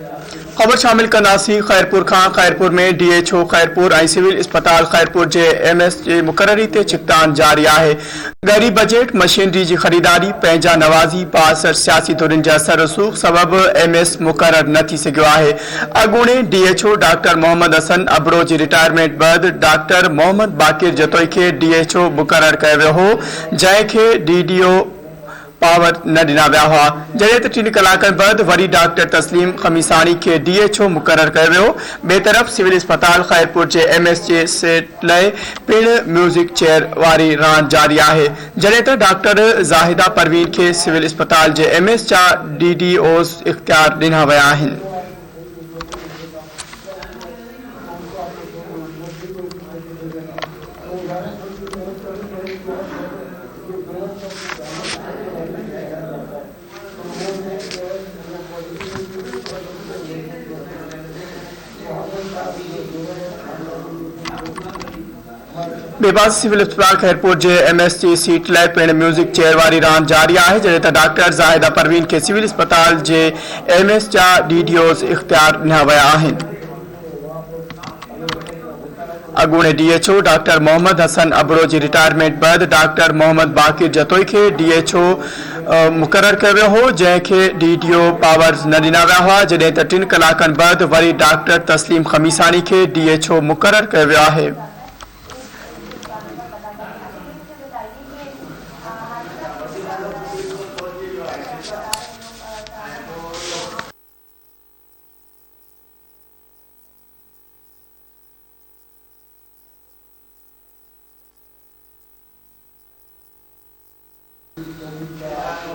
खबर शामिल कनासी खैरपुर खां खैरपुर में DHO खैरपुर ऐं सिविल अस्पताल खैरपुर जे MS जे मुक़ररी ते चिकतान जारी है। गैरी बजट मशीनरी की खरीदारी पंहिंजा नवाज़ी बासर सियासी धुरिन जा असर रसूख सबब MS मुक़रर न थी सघियो आहे। अॻूणे DHO डॉक्टर मोहम्मद हसन अबड़ो जी रिटायरमेंट बैदि डॉक्टर मोहम्मद बाकिर जतोई खे DHO मुक़रर कयो वियो हो, जंहिंखे DDO पावर न ॾिना विया हुआ। जॾहिं त 3 कलाकनि बैदि वरी डॉक्टर तस्लीम खमीसानी खे DHO मुक़रर कयो वियो। ॿिए तरफ़ सिविल अस्पताल खैरपुर जे MS जे सेट लाइ पिण म्यूज़िक चेयर वारी रांदि जारी आहे। जॾहिं त डॉक्टर ज़ाहिदा परवीन खे सिविल अस्पताल जे MS जा DDOs इख्तियार ॾिना विया आहिनि। बेबास सिविल अस्पताल खैरपुर जे MS जी सीट लाइ पिण म्यूज़िक चेयर वारी रांदि जारी है। जॾहिं त डॉक्टर ज़ाहिदा परवीन खे सिविल अस्पताल जे MS जा DDOs इख्तियार ॾिना विया आहिनि। अॻूणे DHO डॉक्टर मोहम्मद हसन अबड़ो जी रिटायरमेंट बैदि डॉक्टर मोहम्मद बाकिर जतोई खे DHO मुक़रर कयो वियो हो, जंहिंखे DDO पावर्स न ॾिना विया हुआ। जॾहिं त 3 कलाकनि बैदि वरी डॉक्टर तस्लीम खमीसानी खे DHO मुक़रर कयो वियो आहे।